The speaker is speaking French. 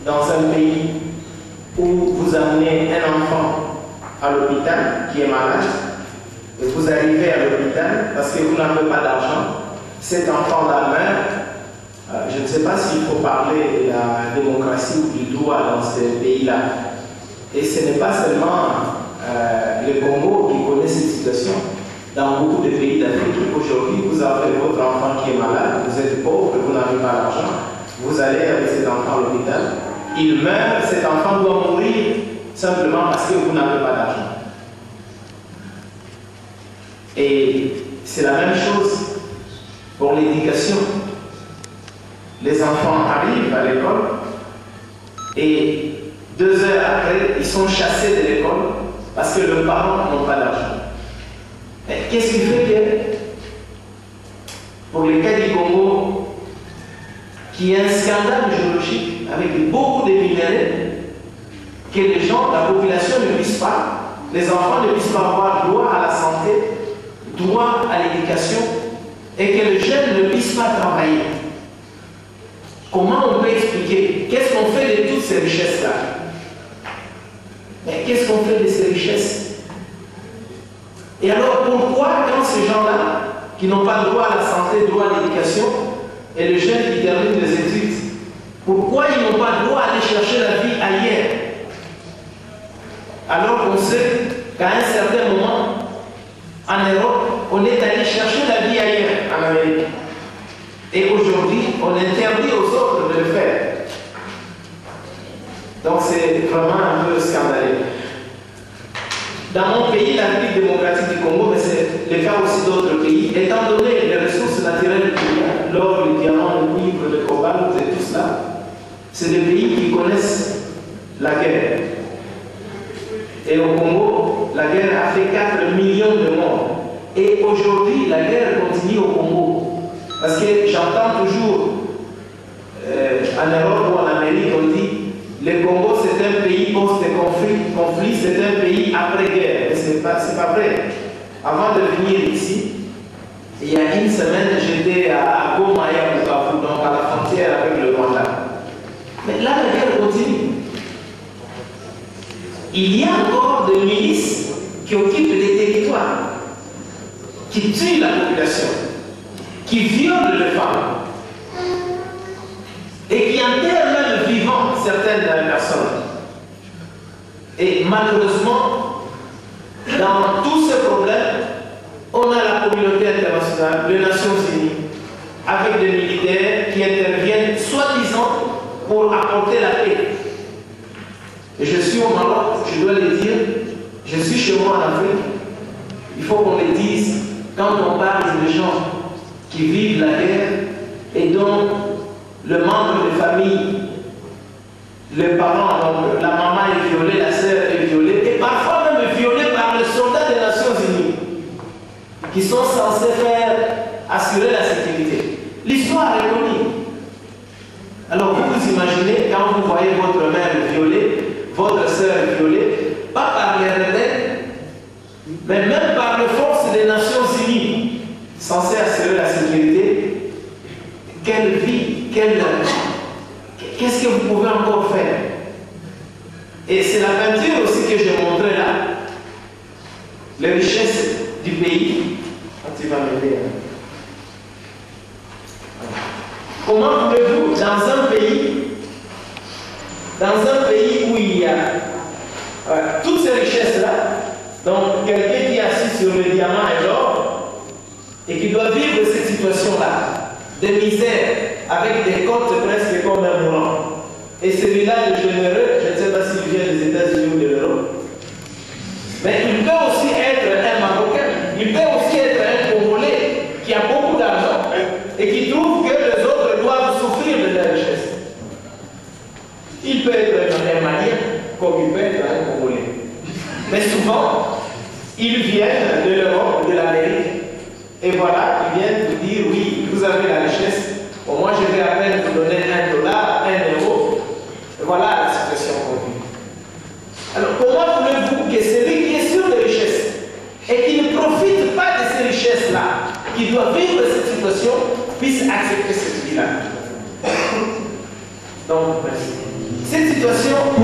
dans un pays où vous amenez un enfant à l'hôpital qui est malade, et vous arrivez à l'hôpital parce que vous n'avez pas d'argent, cet enfant-là meurt, je ne sais pas s'il faut parler de la démocratie ou du droit dans ces pays-là. Et ce n'est pas seulement le Congo qui connaît cette situation. Dans beaucoup de pays d'Afrique, aujourd'hui, vous avez votre enfant qui est malade, vous êtes pauvre, vous n'avez pas d'argent, vous allez avec cet enfant à l'hôpital, il meurt, cet enfant doit mourir simplement parce que vous n'avez pas d'argent. Et c'est la même chose pour l'éducation. Les enfants arrivent à l'école et 2 heures après, ils sont chassés de l'école parce que leurs parents n'ont pas d'argent. Qu'est-ce qui fait que, pour le cas du Congo, qui est un scandale géologique avec beaucoup de minéraux, que les gens, la population ne puisse pas, les enfants ne puissent pas avoir droit à la santé, droit à l'éducation, et que les jeunes ne puissent pas travailler? Comment on peut expliquer? Qu'est-ce qu'on fait de toutes ces richesses-là? Mais qu'est-ce qu'on fait de ces richesses? Et alors pourquoi, quand ces gens-là, qui n'ont pas droit à la santé, droit à l'éducation, et les jeunes qui terminent les études, pourquoi ils n'ont pas droit à aller chercher la vie ailleurs? Alors qu'on sait qu'à un certain moment, en Europe, on est allé chercher la vie ailleurs, en Amérique. Et aujourd'hui, on interdit aux autres de le faire. Donc c'est vraiment un peu scandaleux. Dans mon pays, la République démocratique du Congo, mais c'est le cas aussi d'autres pays, étant donné les ressources naturelles du pays, l'or, le diamant, le cuivre, le cobalt et tout cela, c'est des pays qui connaissent la guerre. Et au Congo, la guerre a fait 4 millions de morts. Et aujourd'hui, la guerre continue au Congo. Parce que j'entends toujours en Europe ou en Amérique, on dit le Congo c'est un pays post-conflit, c'est un pays après-guerre. Mais ce n'est pas vrai. Avant de venir ici, il y a une semaine, j'étais à Goma et à Bukavu, donc à la frontière avec le Rwanda. Mais là, la guerre continue. Il y a encore des milices qui occupent des territoires, qui tuent la population, qui violent les femmes et qui enterrent même vivant certaines personnes. Et malheureusement, dans tous ces problèmes, on a la communauté internationale, les Nations Unies, avec des militaires qui interviennent soi-disant pour apporter la paix. Et je suis au Maroc, je dois le dire, je suis chez moi en Afrique. Il faut qu'on le dise quand on parle des gens qui vivent la guerre et dont le membre de famille, les parents, donc la maman est violée, la sœur est violée, et parfois même violée par les soldats des Nations Unies, qui sont censés assurer la sécurité. L'histoire est connue. Alors vous vous imaginez, quand vous voyez votre mère violée, votre sœur violée, pas par les rebelles, mais même par les forces des Nations Unies, censées assurer la sécurité, quelle vie, qu'est-ce que vous pouvez encore faire? Et c'est la peinture aussi que j'ai montré là, les richesses du pays. Tu vas m'aider. Comment pouvez-vous, dans un pays où il y a toutes ces richesses-là, donc quelqu'un qui est assis sur le diamant et l'or, et qui doit vivre cette situation-là, de misère, avec des côtes presque comme un moulin. Et celui-là, le généreux, je ne sais pas s'il vient des États-Unis ou de l'Europe, mais il peut aussi être un Marocain, il peut aussi être un Congolais qui a beaucoup d'argent et qui trouve que les autres doivent souffrir de la richesse. Il peut être un Malien comme il peut être un Congolais. Mais souvent, ils viennent de l'Europe, de l'Amérique, et voilà, ils viennent vous dire, oui, vous avez la richesse, au moins je vais à peine vous donner $1, €1, et voilà la situation qu'on vit. Alors comment voulez-vous que celui qui est sur des richesses et qui ne profite pas de ces richesses-là, qui doit vivre cette situation, puisse accepter cette vie-là? Donc, merci. Cette situation